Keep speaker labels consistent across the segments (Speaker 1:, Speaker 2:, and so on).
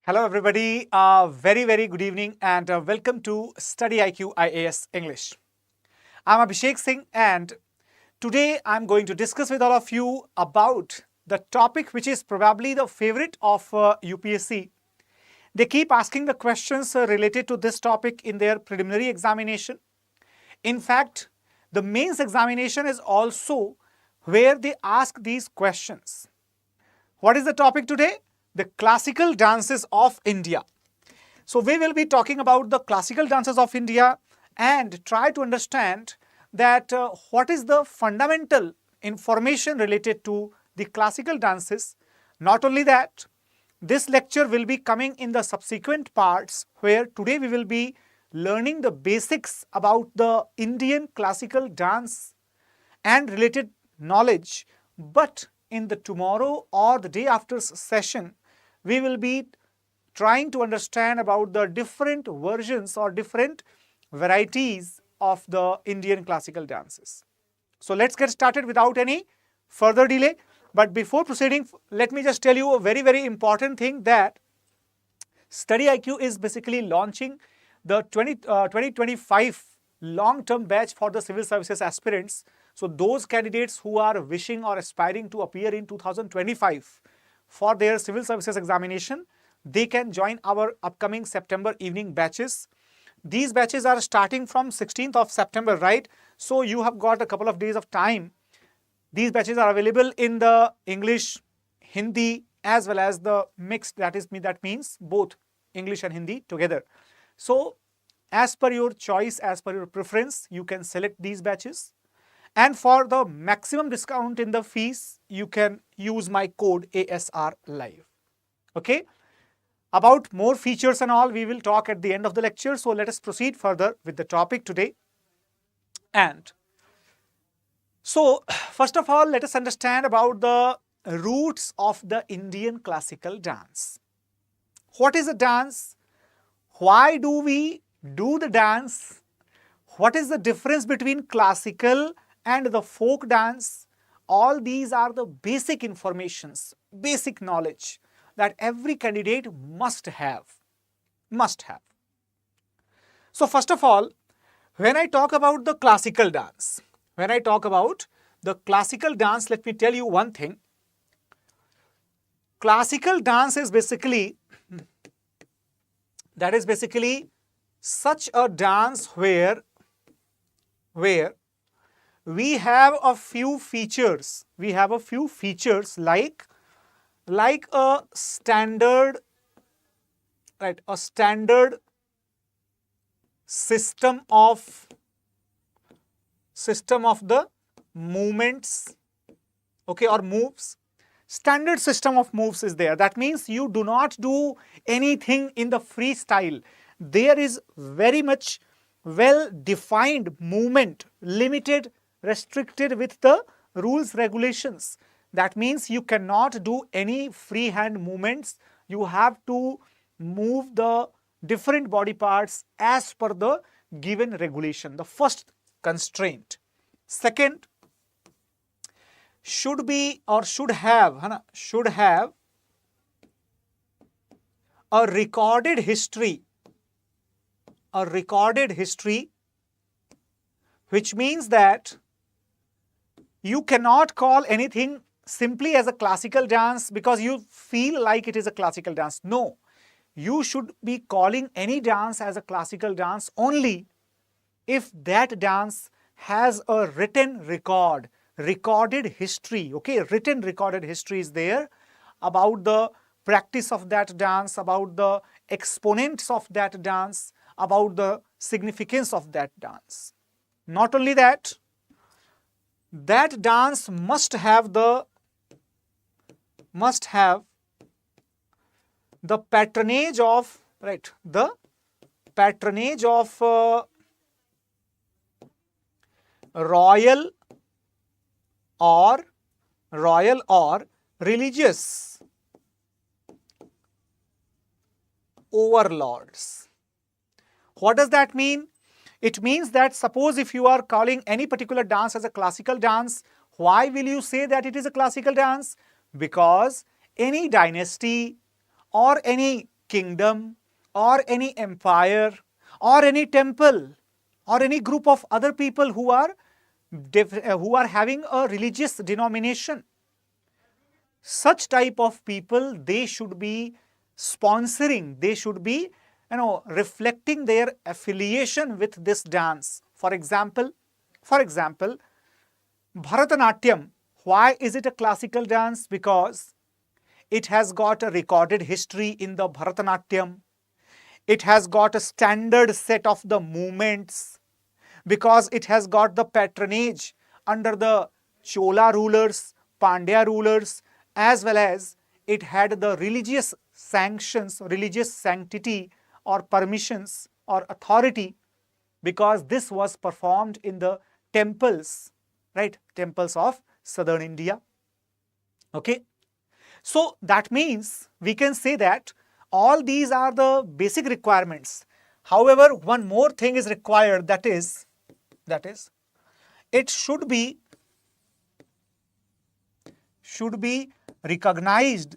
Speaker 1: Hello everybody, very good evening and welcome to STUDYIQ IAS English. I'm Abhishek Singh and today I'm going to discuss with all of you about the topic which is probably the favorite of UPSC. They keep asking the questions related to this topic in their preliminary examination. In fact, the mains examination is also where they ask these questions. What is the topic today? The classical dances of India. So we will be talking about the classical dances of India and try to understand that what is the fundamental information related to the classical dances. Not only that, this lecture will be coming in the subsequent parts where today we will be learning the basics about the Indian classical dance and related knowledge, but in the tomorrow or the day after session, we will be trying to understand about the different versions or different varieties of the Indian classical dances. So let's get started without any further delay. But before proceeding, let me just tell you a very important thing that STUDYIQ is basically launching the 2025 long-term batch for the civil services aspirants. So those candidates who are wishing or aspiring to appear in 2025 for their civil services examination, they can join our upcoming September evening batches. These batches are starting from 16th of September, right? So you have got a couple of days of time. These batches are available in the English, Hindi as well as the mixed, that means both English and Hindi together. So as per your choice, as per your preference, you can select these batches. And for the maximum discount in the fees, you can use my code ASR Live. Okay? About more features and all, we will talk at the end of the lecture. So let us proceed further with the topic today. And so, first of all, let us understand about the roots of the Indian classical dance. What is a dance? Why do we do the dance? What is the difference between classical and the folk dance? All these are the basic informations, basic knowledge that every candidate must have. So first of all, when I talk about the classical dance, let me tell you one thing. Classical dance is basically such a dance where we have a few features. Like a standard, right? A standard system of the movements, okay, or moves. Standard system of moves is there. That means you do not do anything in the freestyle. There is very much well-defined movement, limited, restricted with the rules, regulations. That means you cannot do any freehand movements. You have to move the different body parts as per the given regulation. The first constraint. Second, should have a recorded history, which means that you cannot call anything simply as a classical dance because you feel like it is a classical dance. No, you should be calling any dance as a classical dance only if that dance has a written recorded history, okay, written recorded history is there about the practice of that dance, about the exponents of that dance, about the significance of that dance. Not only that, that dance must have the patronage of, right, the patronage of royal or religious overlords. What does that mean? It means that suppose if you are calling any particular dance as a classical dance, why will you say that it is a classical dance? Because any dynasty or any kingdom or any empire or any temple or any group of other people who are having a religious denomination. Such type of people, they should be sponsoring, they should be reflecting their affiliation with this dance. For example, Bharatanatyam. Why is it a classical dance? Because it has got a recorded history in the Bharatanatyam. It has got a standard set of the movements, because it has got the patronage under the Chola rulers, Pandya rulers, as well as it had the religious sanctions, religious sanctity or permissions or authority, because this was performed in the temples, right? Temples of southern India. Okay. So that means we can say that all these are the basic requirements. However, one more thing is required, that is it should be recognized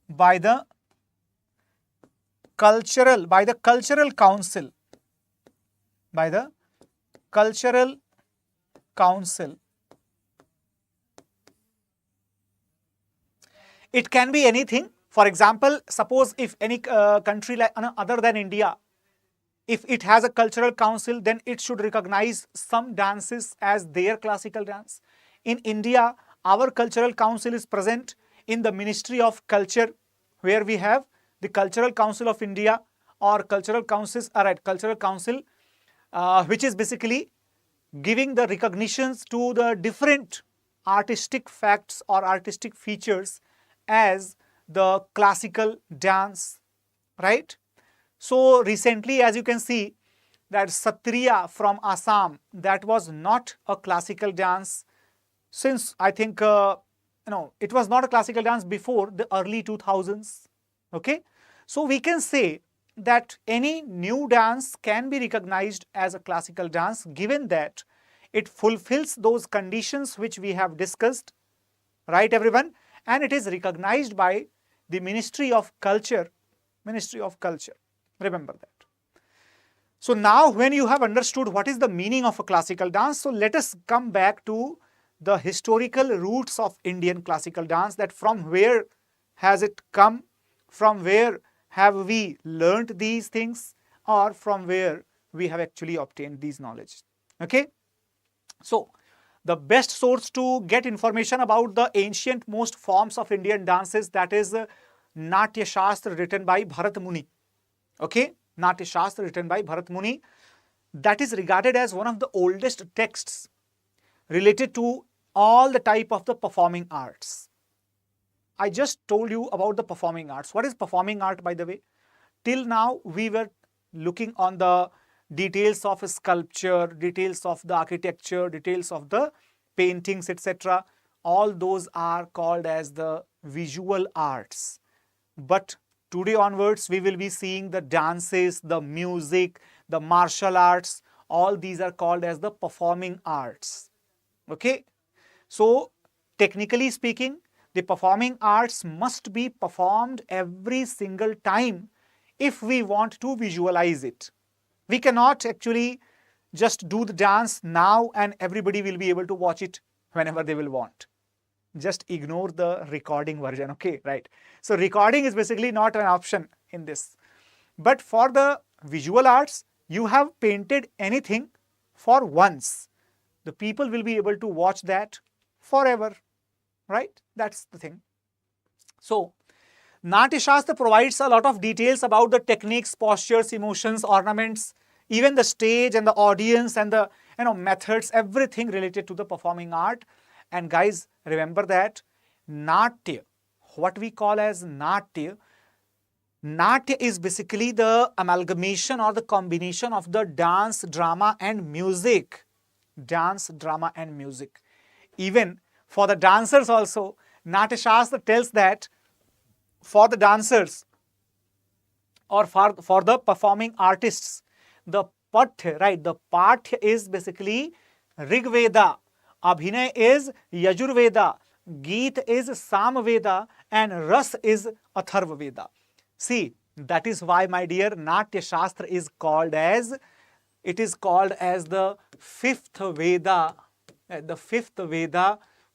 Speaker 1: by the cultural council, It can be anything. For example, suppose if any country like other than India, if it has a cultural council, then it should recognize some dances as their classical dance. In India, our cultural council is present in the Ministry of Culture, where we have the Cultural Council of India, or cultural council, which is basically giving the recognitions to the different artistic facts or artistic features as the classical dance, right? So recently, as you can see, that Satriya from Assam, that was not a classical dance since, I think, it was not a classical dance before the early 2000s. Okay, so we can say that any new dance can be recognized as a classical dance, given that it fulfills those conditions which we have discussed, right everyone? And it is recognized by the Ministry of Culture. Remember that. So now when you have understood what is the meaning of a classical dance, so let us come back to the historical roots of Indian classical dance, that from where has it come, from where have we learnt these things, or from where we have actually obtained these knowledge. Okay. So the best source to get information about the ancient most forms of Indian dances, that is Natya Shastra written by Bharat Muni. Okay, Natya Shastra written by Bharat Muni, that is regarded as one of the oldest texts related to all the type of the performing arts. I just told you about the performing arts. What is performing art, by the way? Till now we were looking on the details of sculpture, details of the architecture, details of the paintings, etc. All those are called as the visual arts. But today onwards, we will be seeing the dances, the music, the martial arts. All these are called as the performing arts. Okay. So technically speaking, the performing arts must be performed every single time if we want to visualize it. We cannot actually just do the dance now and everybody will be able to watch it whenever they will want. Just ignore the recording version, okay, right? So recording is basically not an option in this. But for the visual arts, you have painted anything for once. The people will be able to watch that forever, right? That's the thing. So Natya Shastra provides a lot of details about the techniques, postures, emotions, ornaments, even the stage and the audience and the methods, everything related to the performing art. And guys, remember that Natya, what we call as Natya is basically the amalgamation or the combination of the dance, drama and music. Dance, drama and music. Even for the dancers also, Natya Shastra tells that for the dancers or for the performing artists, the pathya, right? The pathya is basically Rig Veda, Abhinay is Yajur Veda, Geet is Sam Veda, and Ras is Atharva Veda. See, that is why, my dear, Natya Shastra is called as, it is called as the fifth Veda,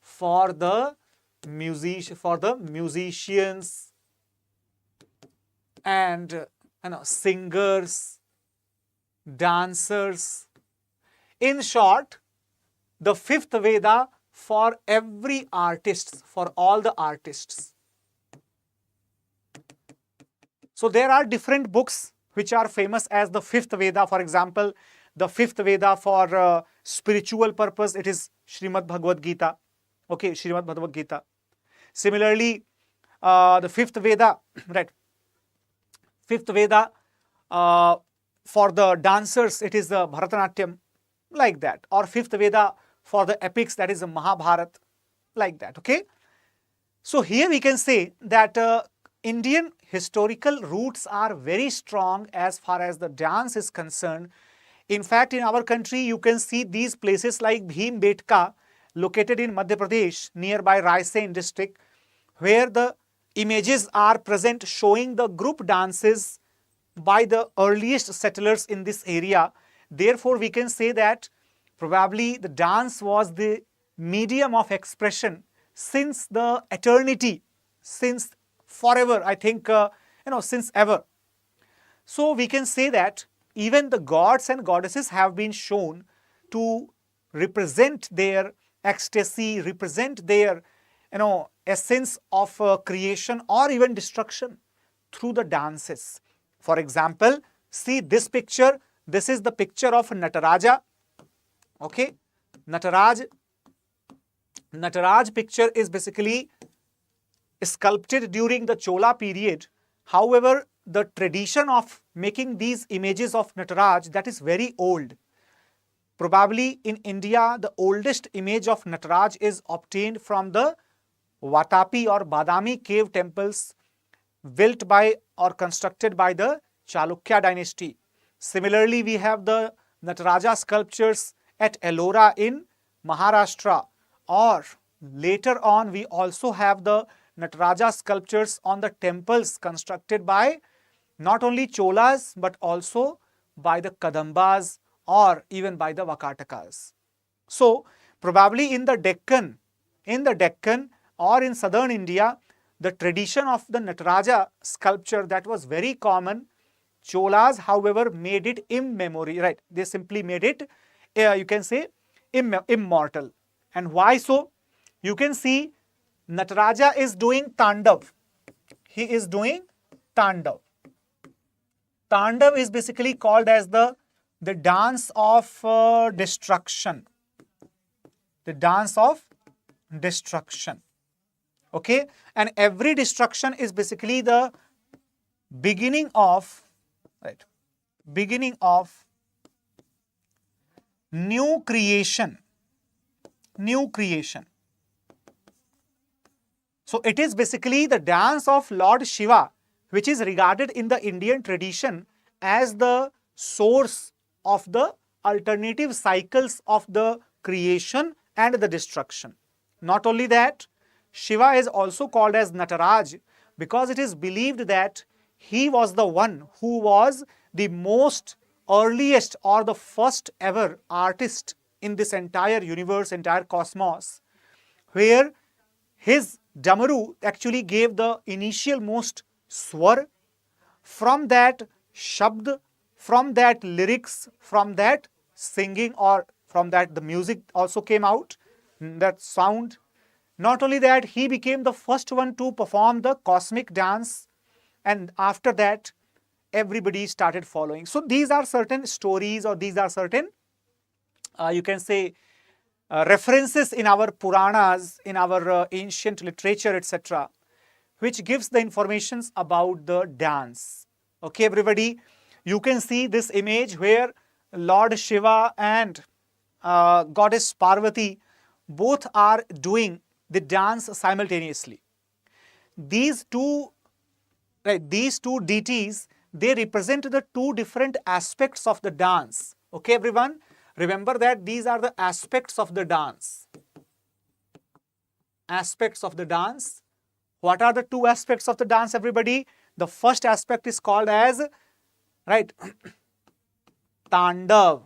Speaker 1: for the musicians and singers, dancers. In short, the fifth Veda for every artist, for all the artists. So there are different books which are famous as the fifth Veda. For example, the fifth Veda for spiritual purpose, it is Srimad Bhagavad Gita. Okay, Srimad Bhagavad Gita. Similarly, the fifth Veda, right? Fifth Veda for the dancers, it is the Bharatanatyam, like that. Or fifth Veda for the epics, that is the Mahabharata, like that. Okay. So here we can say that Indian historical roots are very strong as far as the dance is concerned. In fact, in our country, you can see these places like Bhimbetka, located in Madhya Pradesh, nearby Raisen district, where the images are present showing the group dances by the earliest settlers in this area. Therefore, we can say that probably the dance was the medium of expression since the eternity, since forever, I think, since ever. So we can say that even the gods and goddesses have been shown to represent their ecstasy, represent their, essence of creation or even destruction through the dances. For example, see this picture. This is the picture of Nataraja. Okay, Nataraj picture is basically sculpted during the Chola period. However, the tradition of making these images of Nataraj, that is very old. Probably in India, the oldest image of Nataraj is obtained from the Vatapi or Badami cave temples built by or constructed by the Chalukya dynasty. Similarly, we have the Nataraja sculptures at Ellora in Maharashtra, or later on we also have the Nataraja sculptures on the temples constructed by not only Cholas but also by the Kadambas or even by the Vakatakas. So probably in the Deccan or in southern India, the tradition of the Nataraja sculpture, that was very common. Cholas, however, made it immemorial, right? They simply made it, you can say, immortal. And why so? You can see Nataraja is doing Tandav. He is doing Tandav. Tandav is basically called as the dance of destruction. The dance of destruction. Okay, and every destruction is basically the beginning of, right, beginning of new creation. New creation. So it is basically the dance of Lord Shiva, which is regarded in the Indian tradition as the source of the alternative cycles of the creation and the destruction. Not only that, Shiva is also called as Nataraj because it is believed that he was the one who was the most earliest or the first ever artist in this entire universe, entire cosmos, where his Damaru actually gave the initial most swar. From that shabd, from that lyrics, from that singing, or from that the music also came out, that sound. Not only that, he became the first one to perform the cosmic dance, and after that everybody started following. So these are certain stories, or these are certain you can say references in our Puranas, in our ancient literature, etc., which gives the informations about the dance. Okay, everybody, you can see this image where Lord Shiva and Goddess Parvati both are doing the dance simultaneously. These two deities, they represent the two different aspects of the dance. Okay, everyone, remember that these are the aspects of the dance. Aspects of the dance. What are the two aspects of the dance, everybody? The first aspect is called as, right, Tandav.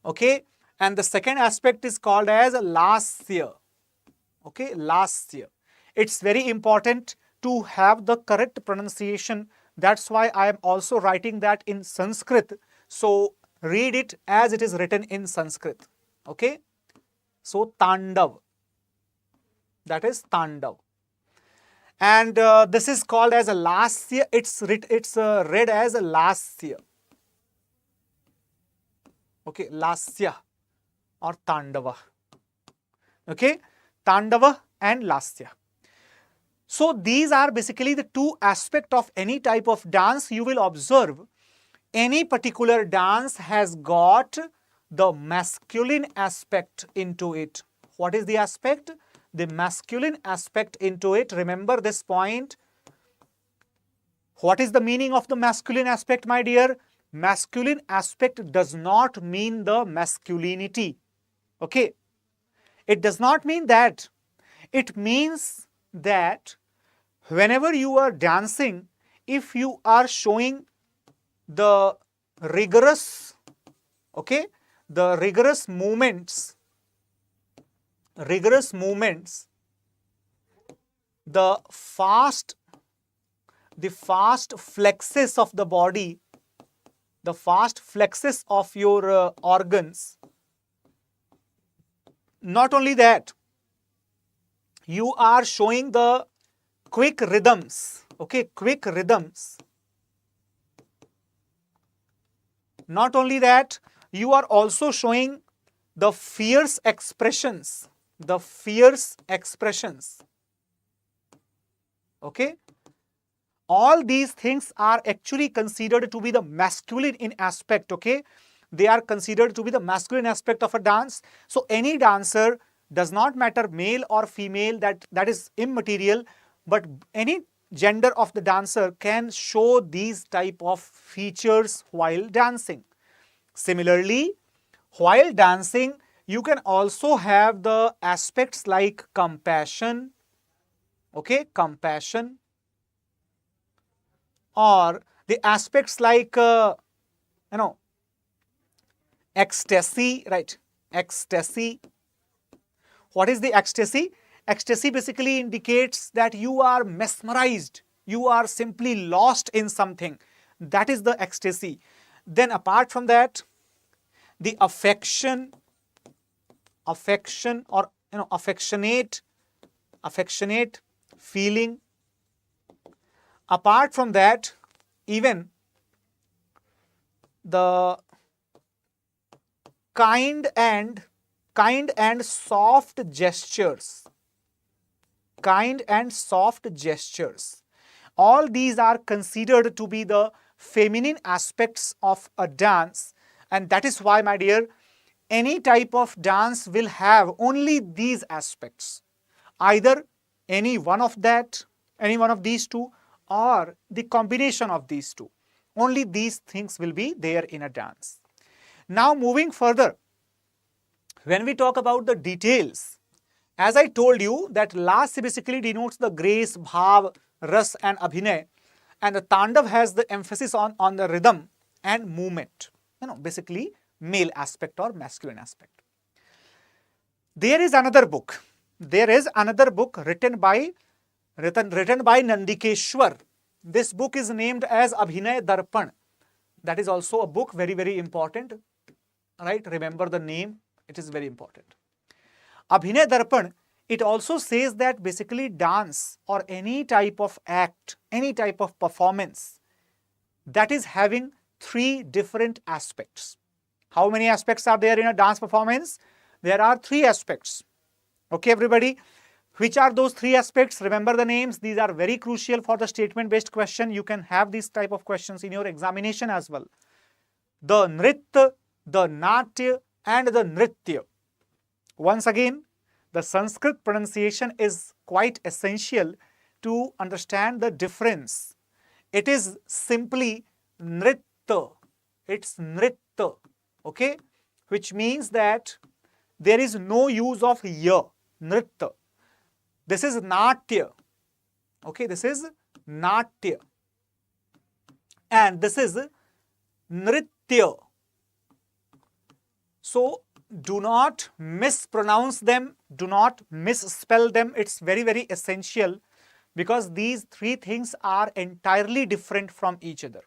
Speaker 1: Okay, and the second aspect is called as Lasya. Okay, Lasya. It's very important to have the correct pronunciation. That's why I am also writing that in Sanskrit. So read it as it is written in Sanskrit. Okay, so Tandav. That is Tandav. And this is called as a Lasya. It's read as a Lasya. Okay, Lasya or Tandava. Okay, Tandava and Lasya. So these are basically the two aspects of any type of dance. You will observe any particular dance has got the masculine aspect into it. What is the aspect? The masculine aspect into it. Remember this point. What is the meaning of the masculine aspect, my dear? Masculine aspect does not mean the masculinity. Okay. It does not mean that. It means that whenever you are dancing, if you are showing the rigorous, okay, the rigorous movements, the fast flexes of the body, the fast flexes of your organs. Not only that, you are showing the quick rhythms, okay, quick rhythms. Not only that, you are also showing the fierce expressions, okay. All these things are actually considered to be the masculine in aspect, okay. They are considered to be the masculine aspect of a dance. So any dancer, does not matter male or female, that is immaterial, but any gender of the dancer can show these type of features while dancing. Similarly, while dancing, you can also have the aspects like compassion, okay, compassion, or the aspects like, ecstasy, right, ecstasy. What is the ecstasy? Ecstasy basically indicates that you are mesmerized, you are simply lost in something. That is the ecstasy. Then apart from that, the affection or affectionate feeling. Apart from that, even the kind and soft gestures. All these are considered to be the feminine aspects of a dance, and that is why, my dear, any type of dance will have only these aspects. Either any one of these two, or the combination of these two. Only these things will be there in a dance. Now moving further, when we talk about the details, as I told you that Lasya basically denotes the grace, bhav, ras and abhinay, and the Tandav has the emphasis on the rhythm and movement, basically male aspect or masculine aspect. There is another book written by Nandikeshwar. This book is named as Abhinay Darpan. That is also a book very, very important, right? Remember the name, it is very important. Abhinay Darpan, it also says that basically dance or any type of act, any type of performance, that is having three different aspects. How many aspects are there in a dance performance? There are three aspects. Okay, everybody. Which are those three aspects? Remember the names. These are very crucial for the statement-based question. You can have these type of questions in your examination as well. The Nritya, the Natya, and the Nritya. Once again, the Sanskrit pronunciation is quite essential to understand the difference. It is simply Nritya. It's Nritya. Okay? Which means that there is no use of ya, Nritya. This is natya. Okay, this is natya. And this is nritya. So do not mispronounce them, do not misspell them. It's very, very essential because these three things are entirely different from each other.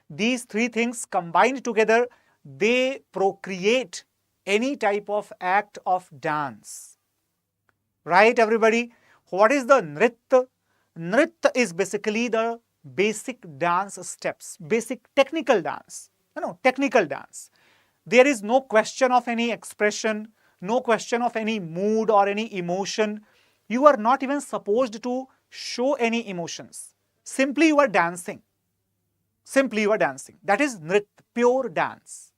Speaker 1: These three things combined together, they procreate any type of act of dance. Right, everybody? What is the nritya? Nritya is basically the basic dance steps, basic technical dance. Technical dance. There is no question of any expression, no question of any mood or any emotion. You are not even supposed to show any emotions. Simply you are dancing. Simply you are dancing. That is nritya, pure dance.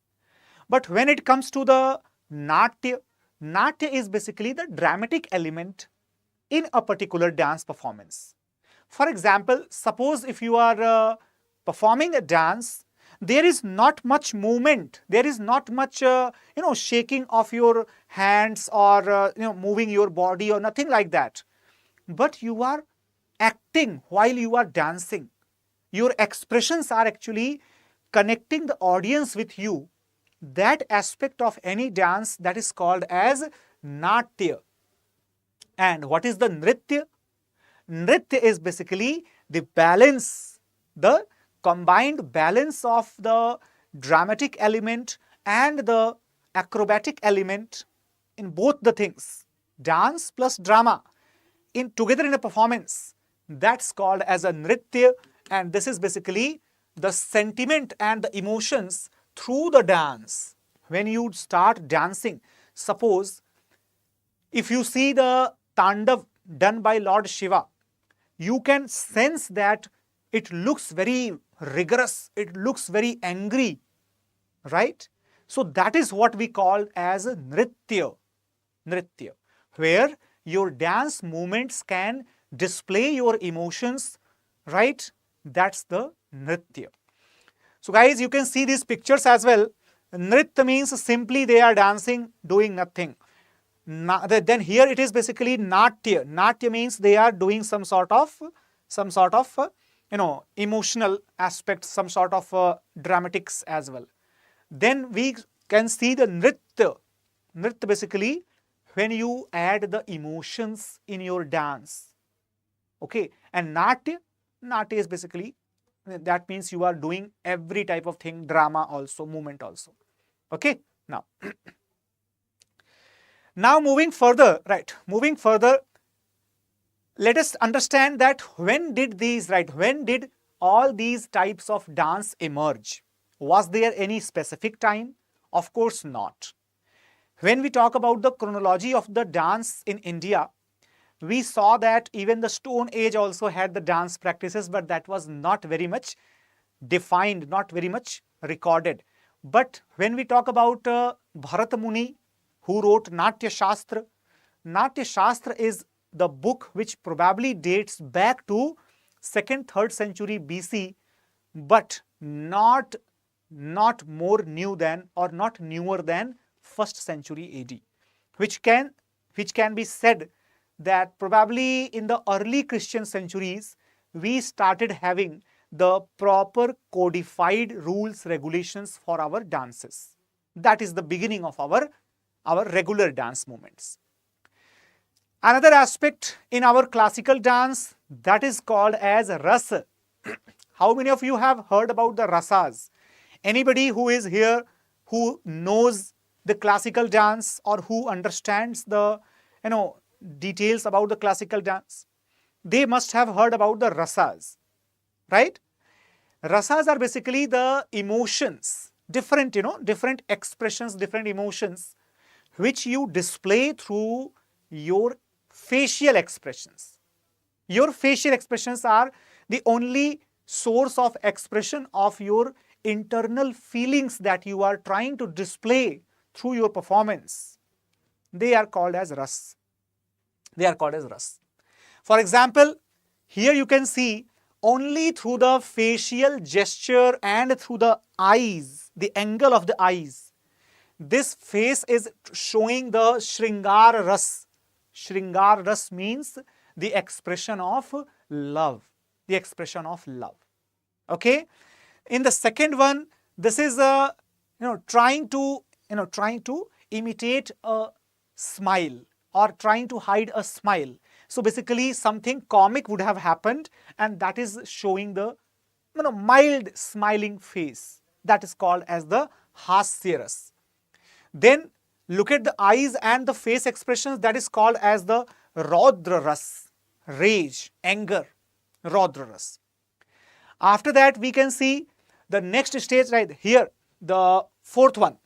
Speaker 1: But when it comes to the natya, natya is basically the dramatic element in a particular dance performance. For example, suppose if you are performing a dance, there is not much movement, there is not much shaking of your hands or moving your body or nothing like that. But you are acting while you are dancing. Your expressions are actually connecting the audience with you. That aspect of any dance, that is called as natya. And what is the nritya? Nritya is basically the balance, the combined balance of the dramatic element and the acrobatic element in both the things, dance plus drama, together in a performance. That's called as a nritya, and this is basically the sentiment and the emotions through the dance. When you start dancing, suppose if you see the Tandav done by Lord Shiva, you can sense that it looks very rigorous, it looks very angry, right? So that is what we call as nritya, where your dance movements can display your emotions, right? That's the nritya. So guys, you can see these pictures as well. Nritya means simply they are dancing, doing nothing. Then here it is basically natya. Natya means they are doing some sort of emotional aspects, some sort of dramatics as well. Then we can see the nritya. Nritya basically when you add the emotions in your dance. Okay, and natya is basically, that means you are doing every type of thing, drama also, movement also. Okay, now. Now moving further, let us understand that when did all these types of dance emerge? Was there any specific time? Of course not. When we talk about the chronology of the dance in India, we saw that even the Stone Age also had the dance practices, but that was not very much defined, not very much recorded. But when we talk about Bharat Muni, who wrote Natya Shastra, Natya Shastra is the book which probably dates back to 2nd, 3rd century BC, but not more new than or not newer than 1st century AD, which can be said that probably in the early Christian centuries, we started having the proper codified rules, regulations for our dances. That is the beginning of our regular dance movements. Another aspect in our classical dance, that is called as rasa. How many of you have heard about the rasas? Anybody who is here who knows the classical dance or who understands the details about the classical dance, they must have heard about the rasas, right? Rasas are basically the emotions, different expressions, different emotions, which you display through your facial expressions. Your facial expressions are the only source of expression of your internal feelings that you are trying to display through your performance. They are called as ras. For example, here you can see only through the facial gesture and through the eyes, the angle of the eyes, this face is showing the Shringar Ras, Shringar ras means the expression of love. The expression of love. Okay. In the second one, this is trying to imitate a smile or trying to hide a smile. So basically something comic would have happened, and that is showing the mild smiling face. That is called as the hasyaras. Then look at the eyes and the face expressions. That is called as the raudraras, rage, anger, raudraras. After that, we can see the next stage right here, the fourth one.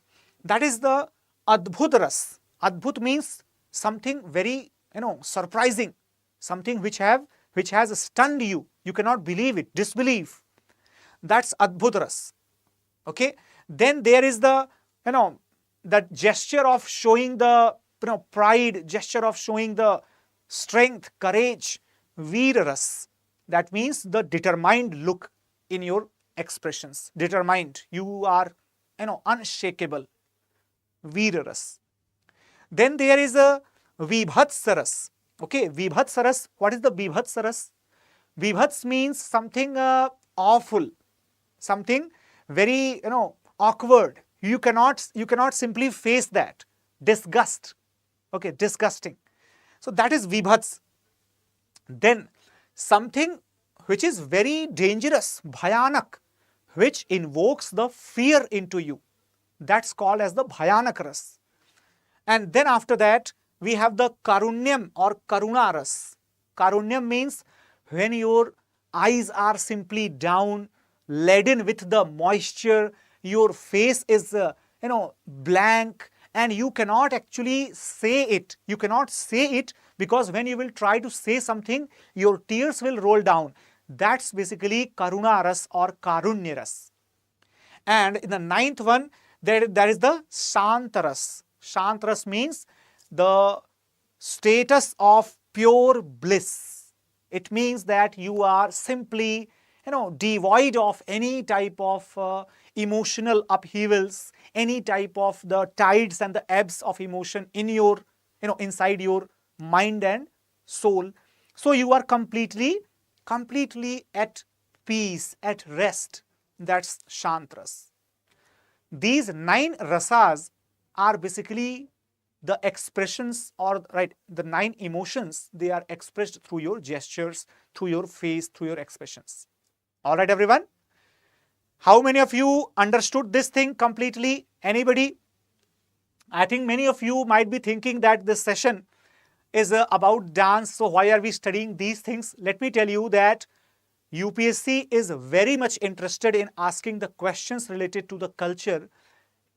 Speaker 1: That is the adbhutras. Adbhut means something very surprising, something which has stunned you. You cannot believe it, disbelief. That's adbhutras. Okay. Then there is the that gesture of showing the pride, gesture of showing the strength, courage, veeraras. That means the determined look in your expressions. Determined, you are unshakable. Veeraras. Then there is a vibhatsaras. Okay, vibhatsaras. What is the vibhatsaras? Vibhats means something awful, something very awkward. You cannot simply face that. Disgust. Okay, disgusting. So that is vibhats. Then something which is very dangerous, bhayanak, which invokes the fear into you. That's called as the bhayanak ras. And then after that, we have the karunyam or karunaras. Karunyam means when your eyes are simply down, laden with the moisture, your face is blank, and you cannot actually say it. You cannot say it because when you will try to say something, your tears will roll down. That's basically karunaras or karunyaras. And in the ninth one, there is the shantaras. Shantaras means the status of pure bliss. It means that you are simply devoid of any type of emotional upheavals, any type of the tides and the ebbs of emotion in your inside your mind and soul. So you are completely at peace, at rest. That's shantras. These 9 rasas are basically the expressions or the 9 emotions. They are expressed through your gestures, through your face, through your expressions. All right, everyone. How many of you understood this thing completely? Anybody? I think many of you might be thinking that this session is about dance. So why are we studying these things? Let me tell you that UPSC is very much interested in asking the questions related to the culture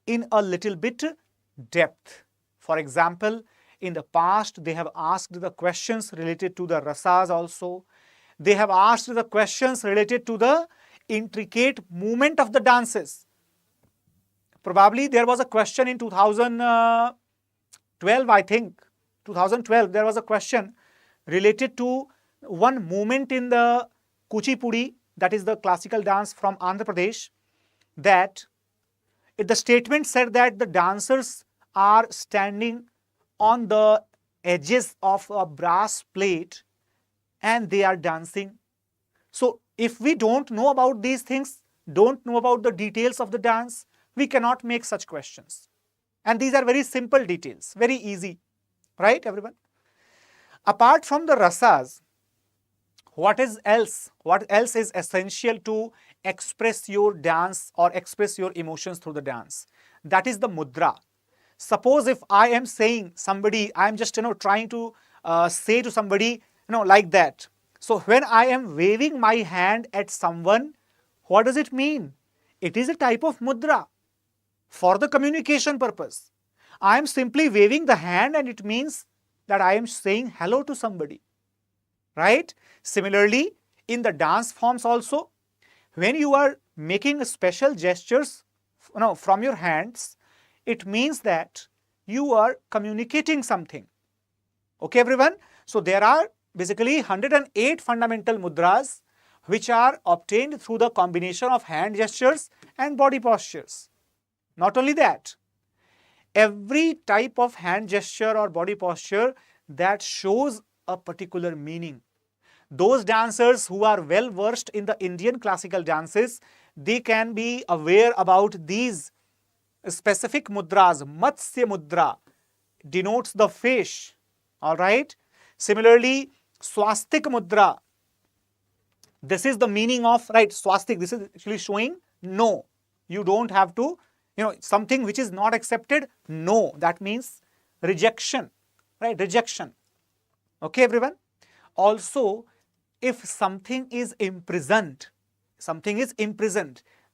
Speaker 1: in a little bit depth. For example, in the past, they have asked the questions related to the rasas also. They have asked the questions related to the intricate movement of the dances. Probably there was a question in 2012, I think. 2012, there was a question related to one movement in the Kuchipudi, that is the classical dance from Andhra Pradesh, that the statement said that the dancers are standing on the edges of a brass plate and they are dancing. So if we don't know about these things, don't know about the details of the dance, we cannot make such questions. And these are very simple details, very easy, right everyone? Apart from the rasas, what else is essential to express your dance or express your emotions through the dance? That is the mudra. Suppose if I am saying somebody, I am just trying to say to somebody like that. So when I am waving my hand at someone, what does it mean? It is a type of mudra for the communication purpose. I am simply waving the hand and it means that I am saying hello to somebody. Right? Similarly, in the dance forms also, when you are making special gestures from your hands, it means that you are communicating something. Okay, everyone? So there are basically 108 fundamental mudras which are obtained through the combination of hand gestures and body postures. Not only that, every type of hand gesture or body posture, that shows a particular meaning. Those dancers who are well versed in the Indian classical dances, they can be aware about these specific mudras. Matsya mudra denotes the fish. All right. Similarly, swastik mudra. This is the meaning of, right, swastik. This is actually showing no. You don't have to, something which is not accepted, no. That means rejection, right? Rejection. Okay, everyone? Also, if something is imprisoned,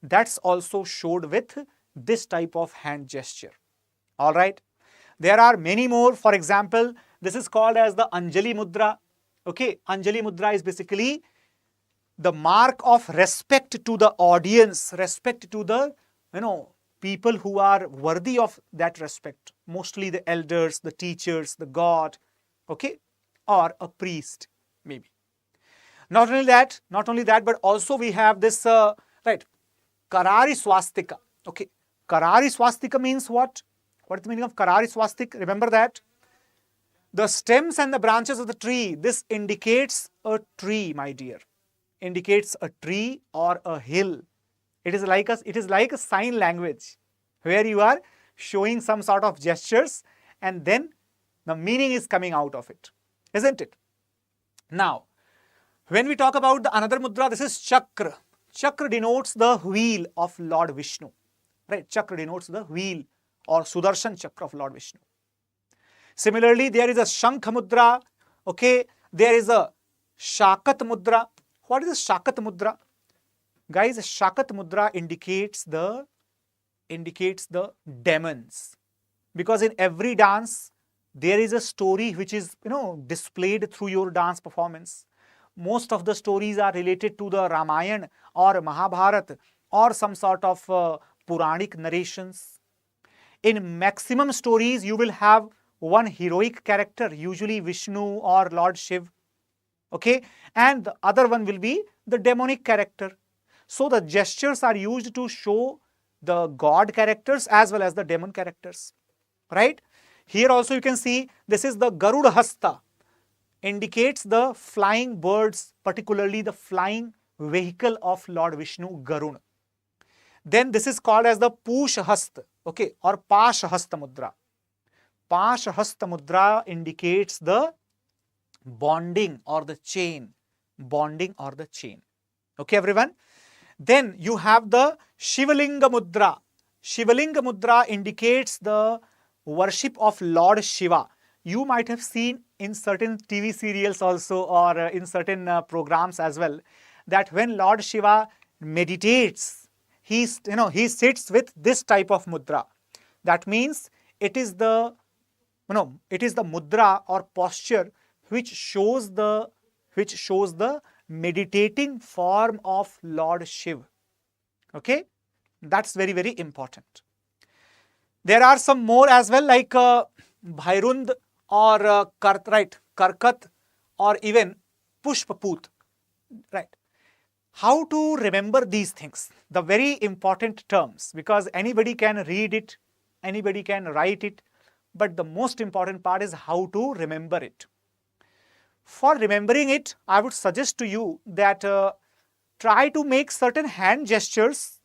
Speaker 1: that's also showed with this type of hand gesture. All right. There are many more. For example, this is called as the Anjali Mudra. Okay, Anjali Mudra is basically the mark of respect to the audience, respect to the, people who are worthy of that respect. Mostly the elders, the teachers, the god, okay, or a priest, maybe. Not only that, but also we have this, right, Karari Swastika. Okay, Karari Swastika means what? What is the meaning of Karari Swastika? Remember that? The stems and the branches of the tree, this indicates a tree, my dear. Indicates a tree or a hill. It is like a sign language where you are showing some sort of gestures and then the meaning is coming out of it, isn't it? Now, when we talk about the another mudra, this is Chakra. Chakra denotes the wheel of Lord Vishnu. Right? Chakra denotes the wheel or Sudarshan Chakra of Lord Vishnu. Similarly, there is a Shankha mudra. Okay, there is a Shakat mudra. What is a Shakat mudra? Guys, Shakat mudra indicates the demons. Because in every dance, there is a story which is, displayed through your dance performance. Most of the stories are related to the Ramayana or Mahabharata or some sort of Puranic narrations. In maximum stories, you will have one heroic character, usually Vishnu or Lord Shiv. Okay, and the other one will be the demonic character. So the gestures are used to show the god characters as well as the demon characters. Right? Here also you can see this is the Garuda Hasta. Indicates the flying birds, particularly the flying vehicle of Lord Vishnu, Garuda. Then this is called as the Push Hasta, okay, or Pash Hasta Mudra. Pash Hasta Mudra indicates the bonding or the chain. Okay, everyone? Then you have the Shivalinga Mudra. Shivalinga Mudra indicates the worship of Lord Shiva. You might have seen in certain TV serials also or in certain programs as well that when Lord Shiva meditates, he sits with this type of mudra. That means it is the mudra or posture which shows the meditating form of Lord Shiva. Okay, that's very, very important. There are some more as well, like Bhairund or Karkat or even Pushpaput. Right. How to remember these things? The very important terms, because anybody can read it, anybody can write it, but the most important part is how to remember it. For remembering it, I would suggest to you that try to make certain hand gestures,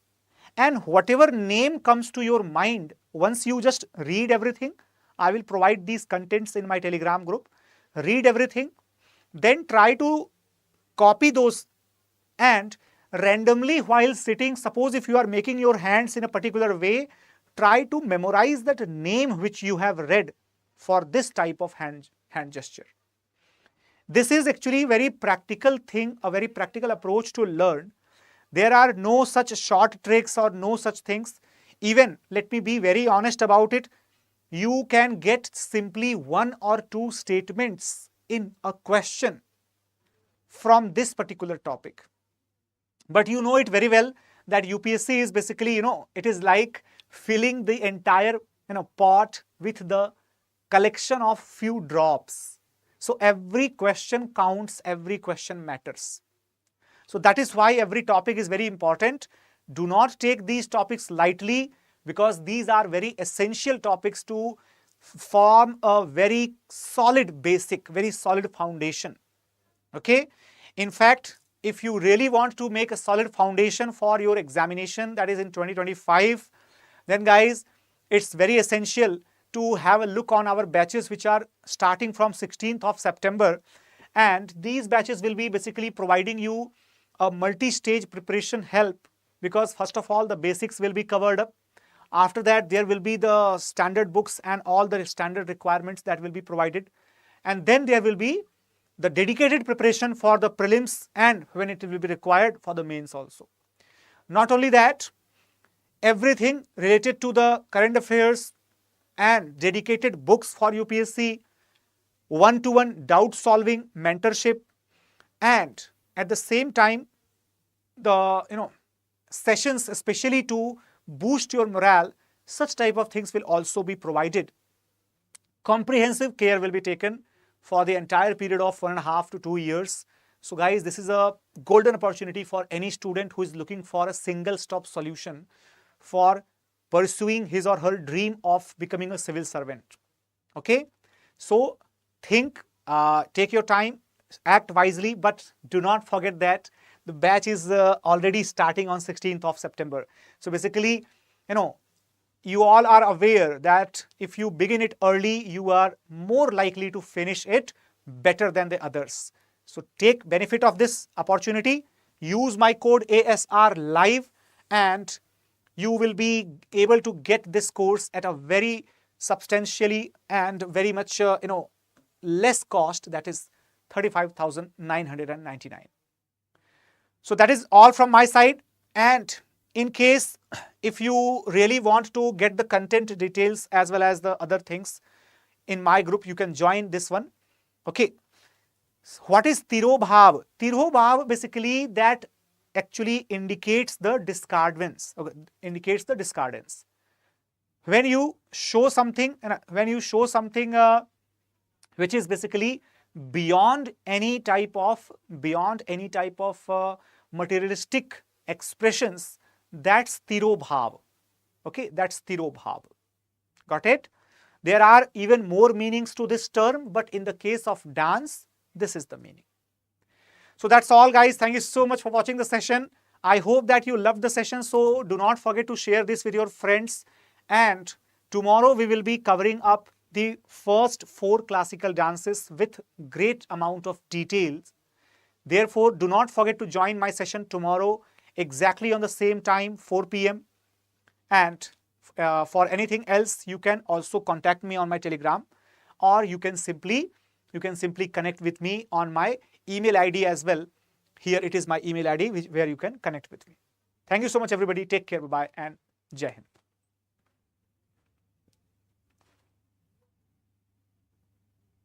Speaker 1: and whatever name comes to your mind, once you just read everything, I will provide these contents in my Telegram group. Read everything, then try to copy those, and randomly while sitting, suppose if you are making your hands in a particular way, try to memorize that name which you have read for this type of hand gesture. This is actually a very practical thing, a very practical approach to learn. There are no such short tricks or no such things. Even, let me be very honest about it, you can get simply 1 or 2 statements in a question from this particular topic. But you know it very well that UPSC is basically, it is like filling the entire, pot with the collection of few drops. So every question counts, every question matters. So that is why every topic is very important. Do not take these topics lightly, because these are very essential topics to form a very solid basic, very solid foundation. Okay. In fact, if you really want to make a solid foundation for your examination, that is in 2025, then guys, it's very essential to have a look on our batches which are starting from 16th of September. And these batches will be basically providing you a multi-stage preparation help, because first of all, the basics will be covered up. After that, there will be the standard books and all the standard requirements that will be provided. And then there will be the dedicated preparation for the prelims and when it will be required for the mains also. Not only that, everything related to the current affairs and dedicated books for UPSC, one-to-one doubt solving, mentorship, and at the same time, the sessions especially to boost your morale, such type of things will also be provided. Comprehensive care will be taken for the entire period of 1.5 to 2 years. So guys, this is a golden opportunity for any student who is looking for a single stop solution for pursuing his or her dream of becoming a civil servant. Okay, so think, take your time, act wisely, but do not forget that the batch is already starting on 16th of September. So basically, you all are aware that if you begin it early, you are more likely to finish it better than the others. So take benefit of this opportunity, use my code ASR live, and you will be able to get this course at a very substantially and very much less cost, that is 35,999. So that is all from my side. And in case if you really want to get the content details as well as the other things in my group, you can join this one. Okay. What is Tirobhav? Tirobhav basically that actually indicates the discordance. Okay, indicates the discordance. When you show something, which is basically beyond any type of materialistic expressions, that's Tirobhav. Okay, that's Tirobhav. Got it? There are even more meanings to this term, but in the case of dance, this is the meaning. So that's all, guys. Thank you so much for watching the session. I hope that you loved the session. So do not forget to share this with your friends. And tomorrow we will be covering up the first 4 classical dances with great amount of details. Therefore, do not forget to join my session tomorrow exactly on the same time, 4 p.m. And for anything else, you can also contact me on my Telegram, or you can simply connect with me on my email ID as well. Here it is my email ID where you can connect with me. Thank you so much, everybody. Take care. Bye-bye and Jai Hind.